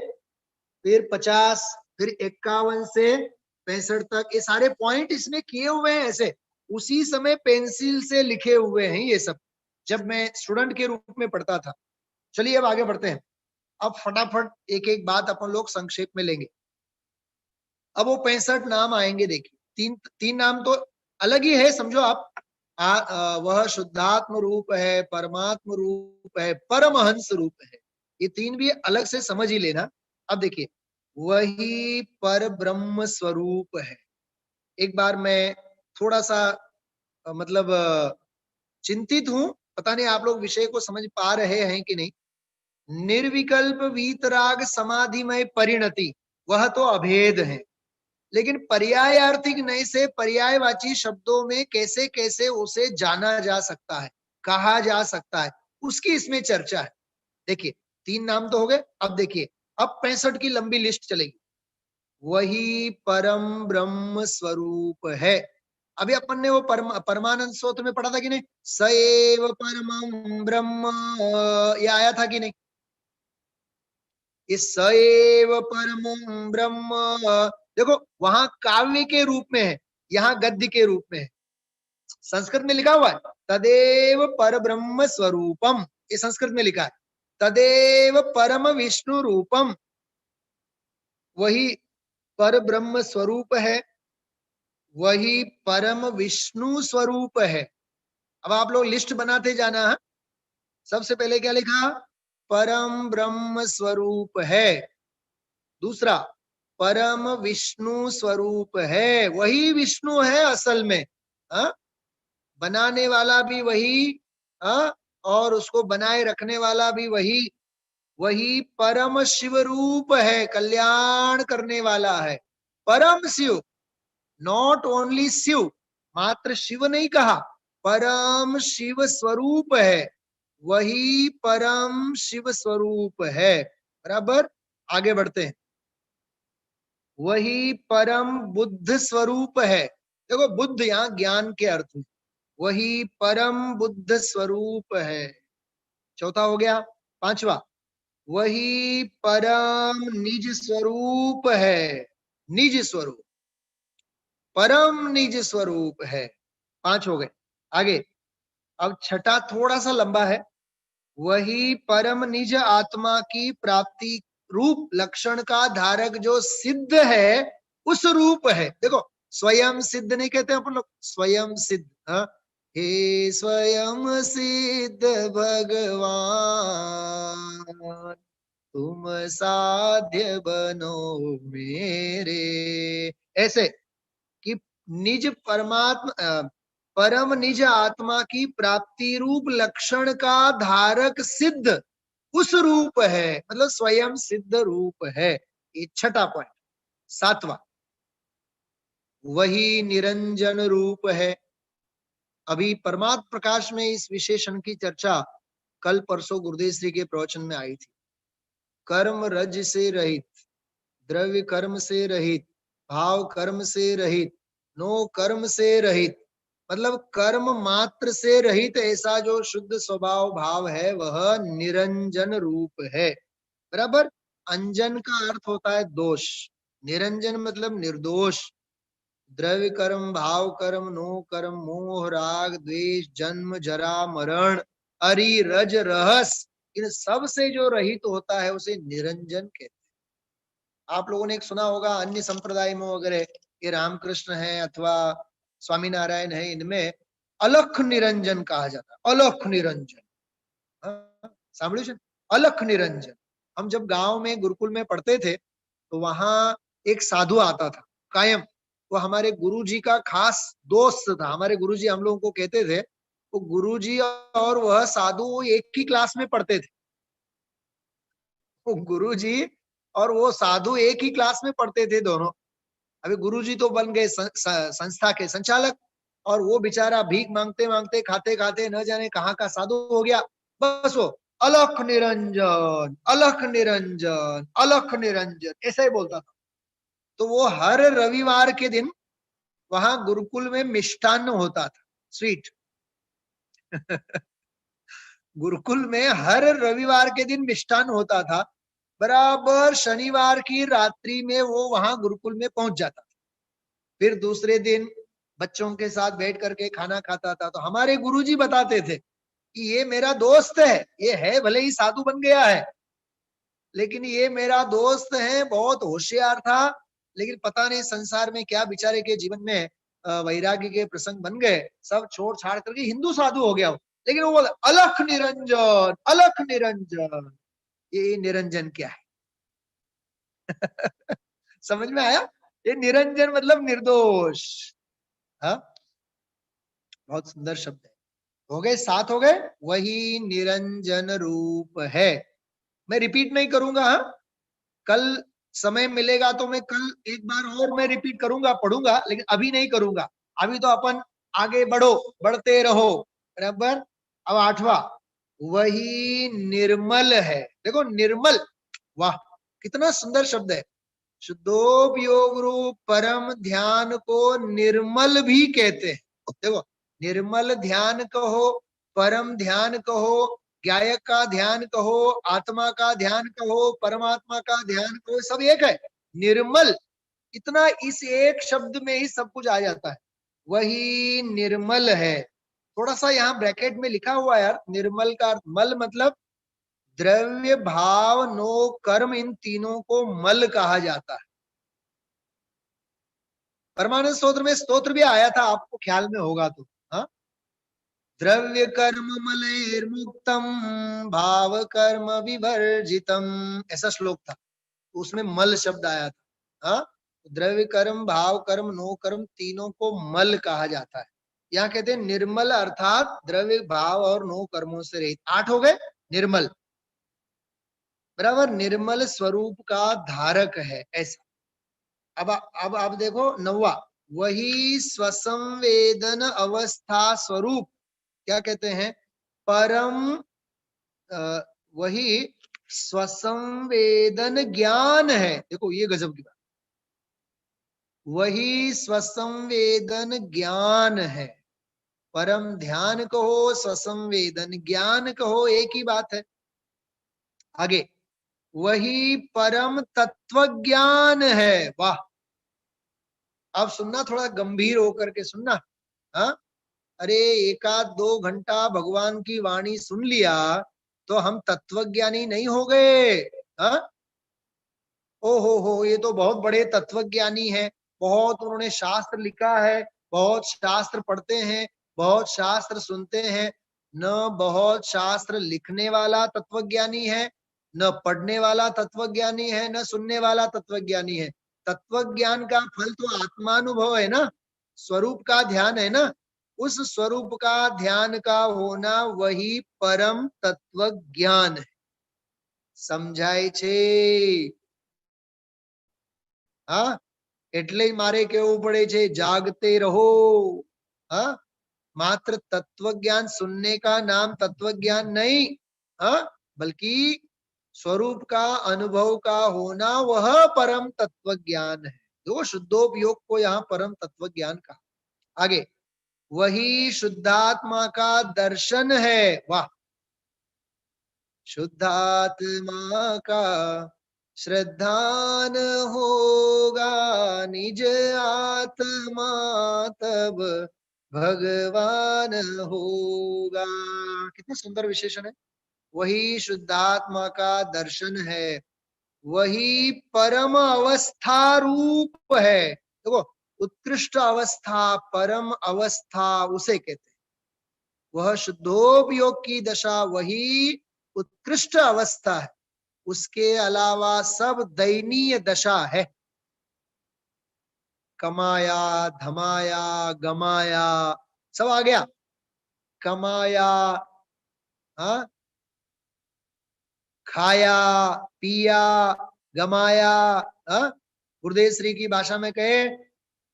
A: फिर 50, फिर 51 से 65 तक, ये सारे पॉइंट इसमें किए हुए हैं ऐसे। उसी समय पेंसिल से लिखे हुए हैं ये सब, जब मैं स्टूडेंट के रूप में पढ़ता था। चलिए अब आगे बढ़ते हैं। अब फटाफट एक एक बात अपन लोग संक्षेप में लेंगे। अब वो 65 नाम आएंगे, देखिए तीन तीन नाम तो अलग ही है, समझो आप। वह शुद्धात्म रूप है, परमात्म रूप है, परमहंस रूप है, ये तीन भी अलग से समझ ही लेना। अब देखिए, वही पर ब्रह्म स्वरूप है। एक बार मैं थोड़ा सा मतलब चिंतित हूं, पता नहीं आप लोग विषय को समझ पा रहे हैं कि नहीं। निर्विकल्प वीतराग समाधिमय परिणति, वह तो अभेद है, लेकिन पर्यायार्थिक नय से पर्यायवाची शब्दों में कैसे कैसे उसे जाना जा सकता है, कहा जा सकता है, उसकी इसमें चर्चा है। देखिए तीन नाम तो हो गए। अब देखिए, अब 65 की लंबी लिस्ट चलेगी। वही परम ब्रह्म स्वरूप है। अभी अपन ने वो परमानंद स्तोत्र में पढ़ा था कि नहीं, सएव परमं ब्रह्म, ये आया था कि नहीं। ये सएव परमं ब्रह्म, देखो वहां काव्य के रूप में है, यहाँ गद्य के रूप में है। संस्कृत में लिखा हुआ है तदेव पर ब्रह्म स्वरूपम, ये संस्कृत में लिखा है। तदेव परम विष्णु रूपम, वही पर ब्रह्म स्वरूप है, वही परम विष्णु स्वरूप है। अब आप लोग लिस्ट बनाते जाना है। सबसे पहले क्या लिखा, परम ब्रह्म स्वरूप है। दूसरा, परम विष्णु स्वरूप है, वही विष्णु है असल में। हा? बनाने वाला भी वही, हा? और उसको बनाए रखने वाला भी वही। वही परम शिव रूप है, कल्याण करने वाला है। परम शिव, नॉट ओनली शिव, मात्र शिव नहीं कहा, परम शिव स्वरूप है, वही परम शिव स्वरूप है। बराबर, आगे बढ़ते हैं। वही परम बुद्ध स्वरूप है। देखो बुद्ध यहाँ ज्ञान के अर्थ में, वही परम बुद्ध स्वरूप है। चौथा हो गया। पांचवा, वही परम निज स्वरूप है। निज स्वरूप, परम निज स्वरूप है। पांच हो गए। आगे, अब छठा थोड़ा सा लंबा है। वही परम निज आत्मा की प्राप्ति रूप लक्षण का धारक जो सिद्ध है, उस रूप है। देखो स्वयं सिद्ध नहीं कहते अपन लोग, स्वयं सिद्ध। हाँ, हे स्वयं सिद्ध भगवान, तुम साध्य बनो मेरे, ऐसे कि निज परमात्मा, परम निज आत्मा की प्राप्ति रूप लक्षण का धारक सिद्ध उस रूप है, मतलब स्वयं सिद्ध रूप है। ये छठा पॉइंट। सातवां, वही निरंजन रूप है। अभी परमात्म प्रकाश में इस विशेषण की चर्चा कल परसों गुरुदेव श्री के प्रवचन में आई थी। कर्म रज से रहित, द्रव्य कर्म से रहित, भाव कर्म से रहित, नो कर्म से रहित, मतलब कर्म मात्र से रहित ऐसा जो शुद्ध स्वभाव भाव है, वह निरंजन रूप है। बराबर। अंजन का अर्थ होता है दोष, निरंजन मतलब निर्दोष। द्रव्य कर्म, भाव कर्म, नो कर्म, मोह राग द्वेष, जन्म जरा मरण, अरि रज रहस, इन सब से जो रहित होता है उसे निरंजन कहते हैं। आप लोगों ने एक सुना होगा अन्य संप्रदाय में वगैरह, ये रामकृष्ण है अथवा स्वामीनारायण है, इनमें अलख निरंजन कहा जाता है। अलख निरंजन, सामने अलख निरंजन। हम जब गांव में गुरुकुल में पढ़ते थे तो वहां एक साधु आता था कायम, वो हमारे गुरुजी का खास दोस्त था। हमारे गुरुजी हम लोगों को कहते थे, वो गुरुजी और वह साधु वो एक ही क्लास में पढ़ते थे। वो गुरुजी और वो साधु एक ही क्लास में पढ़ते थे दोनों। अभी गुरुजी तो बन गए संस्था के संचालक, और वो बेचारा भीख मांगते मांगते खाते खाते न जाने कहाँ का साधु हो गया। बस वो अलख निरंजन, अलख निरंजन, अलख निरंजन ऐसा ही बोलता था। तो वो हर रविवार के दिन वहां गुरुकुल में मिष्टान्न होता था, स्वीट। गुरुकुल में हर रविवार के दिन मिष्टान्न होता था। बराबर शनिवार की रात्रि में वो वहां गुरुकुल में पहुंच जाता था। फिर दूसरे दिन बच्चों के साथ बैठ करके खाना खाता था, तो हमारे गुरुजी बताते थे कि ये मेरा दोस्त है, ये है भले ही साधु बन गया है, लेकिन ये मेरा दोस्त है, बहुत होशियार था, लेकिन पता नहीं संसार में क्या बेचारे के जीवन में वैराग्य के प्रसंग बन गए, सब छोड़ छाड़ करके हिंदू साधु हो गया वो। लेकिन वो बोले अलख निरंजन, अलख निरंजन। ये निरंजन क्या है? समझ में आया? ये निरंजन मतलब निर्दोष। हाँ, बहुत सुंदर शब्द है। हो गए, 7 हो गए। वही निरंजन रूप है। मैं रिपीट नहीं करूंगा, हाँ, कल समय मिलेगा तो मैं कल एक बार और मैं रिपीट करूंगा, पढ़ूंगा, लेकिन अभी नहीं करूंगा। अभी तो अपन आगे बढ़ो, बढ़ते रहो, बराबर। अब 8वां, वही निर्मल है। देखो निर्मल, वाह कितना सुंदर शब्द है। शुद्धोपयोग रूप परम ध्यान को निर्मल भी कहते हैं। देखो, निर्मल ध्यान कहो, परम ध्यान कहो, गायक का ध्यान कहो, आत्मा का ध्यान कहो, परमात्मा का ध्यान कहो, सब एक है। निर्मल, इतना इस एक शब्द में ही सब कुछ आ जाता है। वही निर्मल है। थोड़ा सा यहाँ ब्रैकेट में लिखा हुआ है यार, निर्मल का अर्थ मल मतलब द्रव्य भाव नो कर्म, इन तीनों को मल कहा जाता है। परमानंद स्तोत्र में स्तोत्र भी आया था, आपको ख्याल में होगा तो, हाँ, द्रव्य कर्म मलैर्मुक्तम भाव कर्म विवर्जितम, ऐसा श्लोक था, तो उसमें मल शब्द आया था। हाँ, द्रव्य कर्म, भाव कर्म, नो कर्म, तीनों को मल कहा जाता है। यहाँ कहते हैं निर्मल अर्थात द्रव्य भाव और नो कर्मों से रहित। 8 हो गए। निर्मल बराबर निर्मल स्वरूप का धारक है, ऐसा। अब आप देखो 9वां, वही स्वसंवेदन अवस्था स्वरूप, क्या कहते हैं, परम वही स्वसंवेदन ज्ञान है। देखो ये गजब की बात, वही स्वसंवेदन ज्ञान है। परम ध्यान कहो, स्वसंवेदन ज्ञान कहो, एक ही बात है। आगे, वही परम तत्व ज्ञान है। वाह, अब सुनना, थोड़ा गंभीर होकर के सुनना। हाँ, अरे एकाध 2 घंटा भगवान की वाणी सुन लिया तो हम तत्वज्ञानी नहीं हो गए। हाँ, ओ हो, ये तो बहुत बड़े तत्वज्ञानी हैं, बहुत उन्होंने शास्त्र लिखा है, बहुत शास्त्र पढ़ते हैं, बहुत शास्त्र सुनते हैं। न बहुत शास्त्र लिखने वाला तत्वज्ञानी है, न पढ़ने वाला तत्वज्ञानी है, न सुनने वाला तत्वज्ञानी है। तत्वज्ञान का फल तो आत्मानुभव है ना, स्वरूप का ध्यान है ना। उस स्वरूप का ध्यान का होना वही परम तत्व ज्ञान है। समझाय छे? हाँ, એટલે મારે કેવું પડે છે, જાગતે રહો। हाँ, मात्र तत्व ज्ञान सुनने का नाम तत्व ज्ञान नहीं, हाँ, बल्कि स्वरूप का अनुभव का होना वह परम तत्व ज्ञान है। दो शुद्धोपयोग को यहाँ परम तत्व ज्ञान कहा। आगे, वही शुद्धात्मा का दर्शन है। वाह, शुद्धात्मा का श्रद्धान होगा निज आत्मा, तब भगवान होगा। कितना सुंदर विशेषण है। वही शुद्धात्मा का दर्शन है, वही परम अवस्था रूप है। देखो, उत्कृष्ट अवस्था, परम अवस्था उसे कहते हैं। वह शुद्धोपयोग की दशा वही उत्कृष्ट अवस्था है, उसके अलावा सब दयनीय दशा है। कमाया, धमाया, गमाया, सब आ गया। कमाया, हाँ, खाया, पिया, गमाया। हाँ, गुरुदेव श्री की भाषा में कहे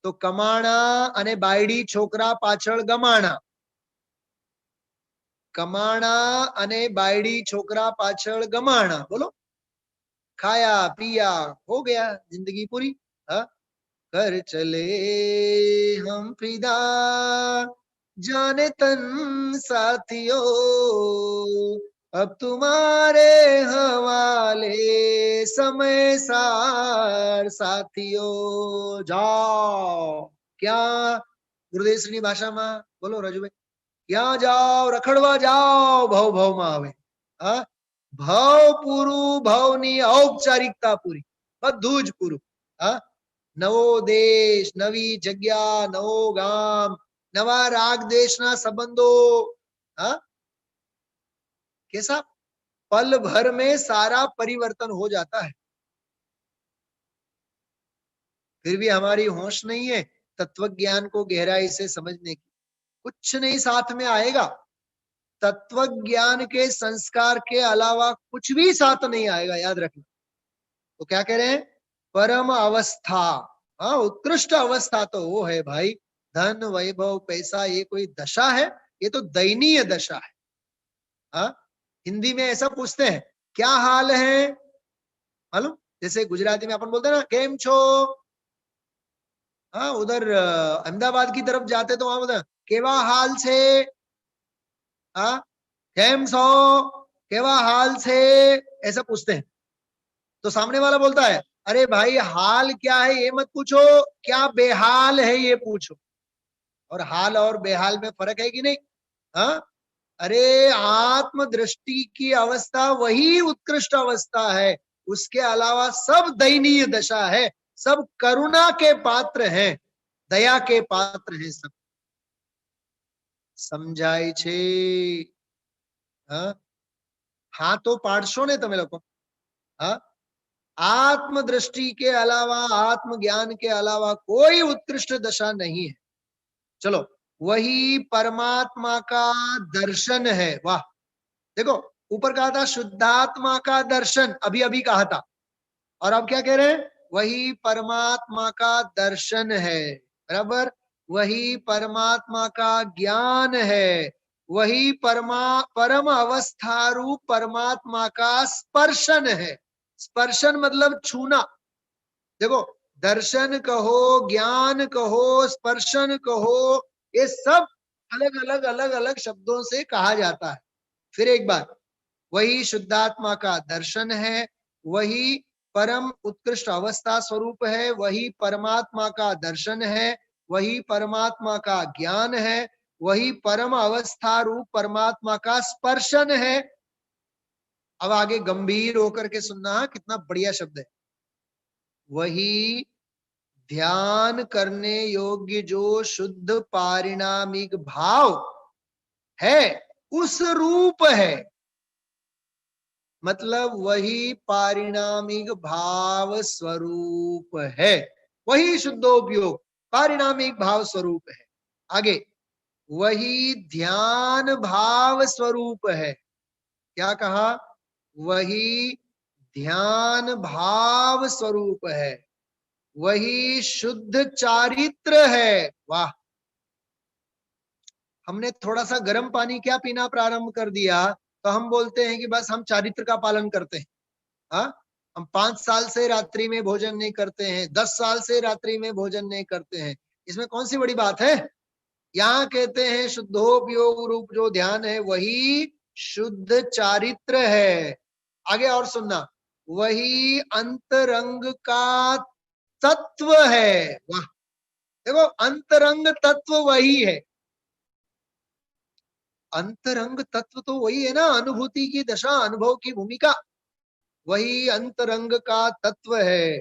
A: तो कमाणा अने बायडी छोकरा पाछळ गमाणा, कमाणा अने बायडी छोकरा पाछळ गमाणा। बोलो, खाया पिया, हो गया, जिंदगी पूरी। हाँ, कर चले हम फिदा जाने तन साथियों, अब तुम्हारे हवाले समय सार साथियों। जाओ, क्या गुरुदेव श्री भाषा में बोलो रजुभाई, क्या जाओ रखड़वा जाओ भव भव में आवे। हाँ, भाव पूरु भावनी औपचारिकता पूरी બધું જ પૂરું। હા, નવો દેશ, નવી જગ્યા, નવો ગામ, નવા રાગ દેશના સંબંધો। हाँ, कैसा पल भर में सारा परिवर्तन हो जाता है। फिर भी हमारी होश नहीं है तत्व ज्ञान को गहराई से समझने की। कुछ नहीं साथ में आएगा, तत्व ज्ञान के संस्कार के अलावा कुछ भी साथ नहीं आएगा, याद रखना। तो क्या कह रहे हैं, परम अवस्था। हाँ, उत्कृष्ट अवस्था तो वो है भाई, धन वैभव पैसा ये कोई दशा है, ये तो दयनीय दशा है। हाँ, हिंदी में ऐसा पूछते हैं क्या हाल है, मालूम? जैसे गुजराती में अपन बोलते हैं ना केम छो। हाँ, उधर अहमदाबाद की तरफ जाते तो वहां बोलते हैं केवा हाल छे। हाँ, केम छो, केवा हाल छे, ऐसा पूछते हैं। तो सामने वाला बोलता है अरे भाई हाल क्या है ये मत पूछो, क्या बेहाल है ये पूछो। और हाल और बेहाल में फर्क है कि नहीं? हाँ, अरे आत्म दृष्टि की अवस्था वही उत्कृष्ट अवस्था है, उसके अलावा सब दयनीय दशा है, सब करुणा के पात्र हैं, दया के पात्र हैं सब। समझाय छे? हाँ, हाँ तो पाड़शो ने तमे लोग। हाँ, आत्म दृष्टि के अलावा, आत्म ज्ञान के अलावा कोई उत्कृष्ट दशा नहीं है। चलो, वही परमात्मा का दर्शन है। वाह, देखो ऊपर कहा था शुद्धात्मा का दर्शन, अभी अभी कहा था, और अब क्या कह रहे हैं, वही परमात्मा का दर्शन है। बराबर, वही परमात्मा का ज्ञान है, वही परम अवस्था रूप परमात्मा का स्पर्शन है। स्पर्शन मतलब छूना। देखो, दर्शन कहो, ज्ञान कहो, स्पर्शन कहो, ये सब अलग अलग अलग अलग शब्दों से कहा जाता है। फिर एक बार, वही शुद्धात्मा का दर्शन है, वही परम उत्कृष्ट अवस्था स्वरूप है, वही परमात्मा का दर्शन है, वही परमात्मा का ज्ञान है, वही परम अवस्था रूप परमात्मा का स्पर्शन है। अब आगे गंभीर होकर के सुनना, कितना बढ़िया शब्द है। वही ध्यान करने योग्य जो शुद्ध पारिणामिक भाव है, उस रूप है। मतलब वही पारिणामिक भाव स्वरूप है, वही शुद्धोपयोग पारिणामिक भाव स्वरूप है। आगे, वही ध्यान भाव स्वरूप है। क्या कहा? वही ध्यान भाव स्वरूप है, वही शुद्ध चारित्र है। वाह, हमने थोड़ा सा गर्म पानी क्या पीना प्रारंभ कर दिया तो हम बोलते हैं कि बस हम चारित्र का पालन करते हैं। हाँ, हम 5 साल से रात्रि में भोजन नहीं करते हैं, 10 साल से रात्रि में भोजन नहीं करते हैं, इसमें कौन सी बड़ी बात है? यहाँ कहते हैं शुद्धोपयोग रूप जो ध्यान है वही शुद्ध चारित्र है। आगे और सुनना, वही अंतरंग का तत्व है। वाह, देखो अंतरंग तत्व वही है। अंतरंग तत्व तो वही है ना, अनुभूति की दशा, अनुभव की भूमिका, वही अंतरंग का तत्व है।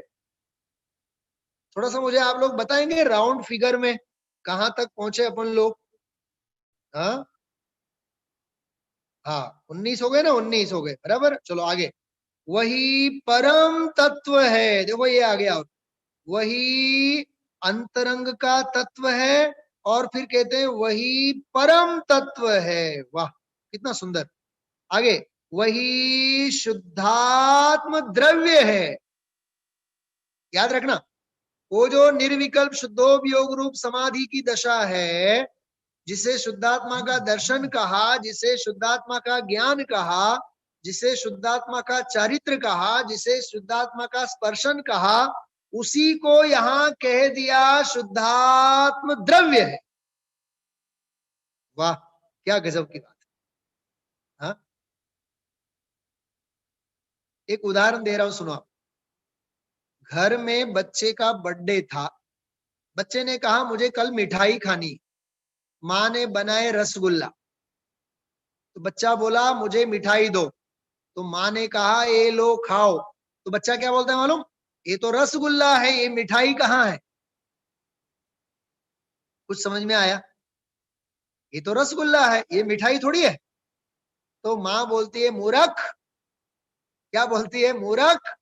A: थोड़ा सा मुझे आप लोग बताएंगे राउंड फिगर में कहां तक पहुंचे अपन लोग? हाँ, हाँ 19 हो गए ना, 19 हो गए, बराबर। चलो आगे, वही परम तत्व है। देखो ये आ गया, वही अंतरंग का तत्व है, और फिर कहते हैं वही परम तत्व है। वाह, कितना सुंदर। आगे, वही शुद्धात्म द्रव्य है। याद रखना, वो जो निर्विकल्प शुद्धोपयोग रूप समाधि की दशा है, जिसे शुद्धात्मा का दर्शन कहा, जिसे शुद्धात्मा का ज्ञान कहा, जिसे शुद्धात्मा का चारित्र कहा, जिसे शुद्धात्मा का स्पर्शन कहा, उसी को यहां कह दिया शुद्धात्म द्रव्य है। वाह, क्या गजब की बात है। हाँ, एक उदाहरण दे रहा हूं, सुनो। घर में बच्चे का बर्थडे था, बच्चे ने कहा मुझे कल मिठाई खानी। माँ ने बनाए रसगुल्ला। तो बच्चा बोला मुझे मिठाई दो, तो माँ ने कहा ये लो खाओ। तो बच्चा क्या बोलता है मालूम? ये तो रसगुल्ला है, ये मिठाई कहाँ है? कुछ समझ में आया? ये तो रसगुल्ला है, ये मिठाई थोड़ी है। तो माँ बोलती है मूर्ख। क्या बोलती है? मूर्ख।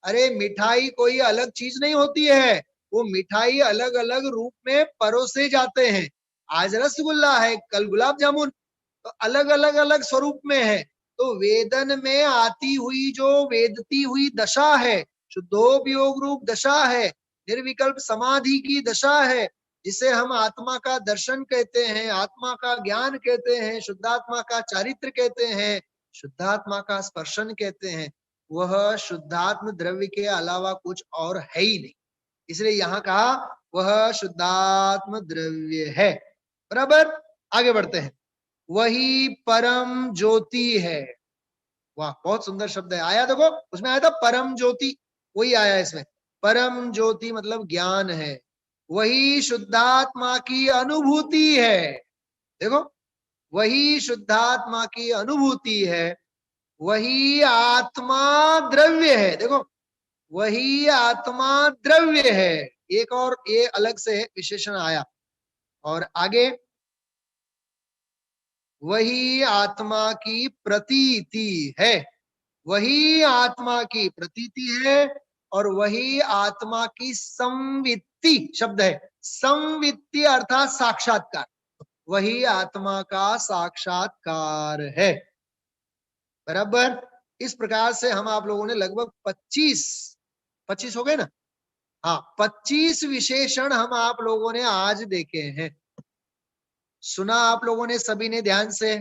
A: अरे मिठाई कोई अलग चीज नहीं होती है, वो मिठाई अलग अलग रूप में परोसे जाते हैं। आज रसगुल्ला है, कल गुलाब जामुन, तो अलग अलग अलग स्वरूप में है। तो वेदन में आती हुई जो वेदती हुई दशा है, शुद्धोपयोग रूप दशा है, निर्विकल्प समाधि की दशा है, जिसे हम आत्मा का दर्शन कहते हैं, आत्मा का ज्ञान कहते हैं, शुद्धात्मा का चारित्र कहते हैं, शुद्धात्मा का स्पर्शन कहते हैं, वह शुद्धात्म द्रव्य के अलावा कुछ और है ही नहीं। इसलिए यहाँ कहा वह शुद्धात्म द्रव्य है। बराबर, आगे बढ़ते हैं। वही परम ज्योति है। वाह, बहुत सुंदर शब्द है। आया देखो, उसमें आया था परम ज्योति, वही आया इसमें। परम ज्योति मतलब ज्ञान है। वही शुद्धात्मा की अनुभूति है। देखो, वही शुद्धात्मा की अनुभूति है। वही आत्मा द्रव्य है। देखो, वही आत्मा द्रव्य है। एक और ये अलग से विशेषण आया। और आगे, वही आत्मा की प्रतीति है। वही आत्मा की प्रतीति है और वही आत्मा की संवित्ति शब्द है। संवित्ति अर्थात साक्षात्कार, वही आत्मा का साक्षात्कार है। बराबर। इस प्रकार से हम आप लोगों ने लगभग 25 हो गए ना? हाँ, 25 विशेषण हम आप लोगों ने आज देखे हैं। सुना आप लोगों ने सभी ने ध्यान से?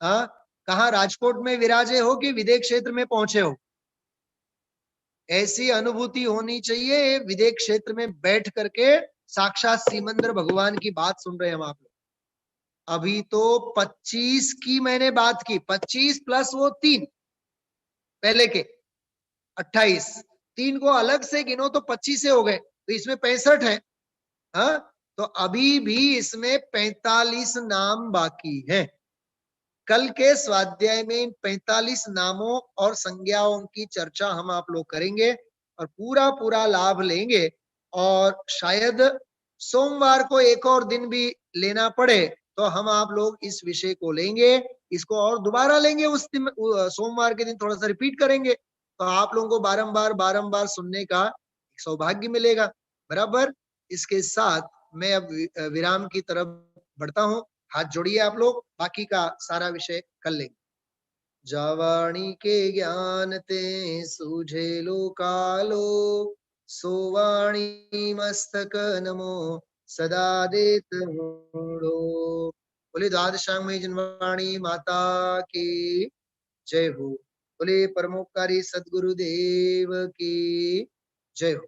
A: हाँ, कहा राजकोट में विराजे हो कि विदेश क्षेत्र में पहुंचे हो? ऐसी अनुभूति होनी चाहिए विदेश क्षेत्र में बैठ करके साक्षात सीमंदर भगवान की बात सुन रहे हैं हम आप लोग। अभी तो 25 की मैंने बात की, 25 प्लस वो 3 पहले के 28, 3 को अलग से गिनो तो 25 से हो गए, तो इसमें 65 है। हाँ, तो अभी भी इसमें 45 नाम बाकी हैं। कल के स्वाध्याय में इन 45 नामों और संज्ञाओं की चर्चा हम आप लोग करेंगे और पूरा पूरा लाभ लेंगे। और शायद सोमवार को एक और दिन भी लेना पड़े तो हम आप लोग इस विषय को लेंगे, इसको और दोबारा लेंगे। उस दिन सोमवार के दिन थोड़ा सा रिपीट करेंगे, तो आप लोगों को बारंबार बारंबार सुनने का सौभाग्य मिलेगा। बराबर। इसके साथ मैं अब विराम की तरफ बढ़ता हूँ। हाथ जोड़िए आप लोग, बाकी का सारा विषय कर लेंगे। जावाणी के ज्ञान ते सूझे लोकालो, सोवाणी मस्तक नमो सदा देत मूढ़ो। बोले द्वादशांग जनवाणी माता की जय हो। बोले परमोपकारी सदगुरुदेव की जय हो।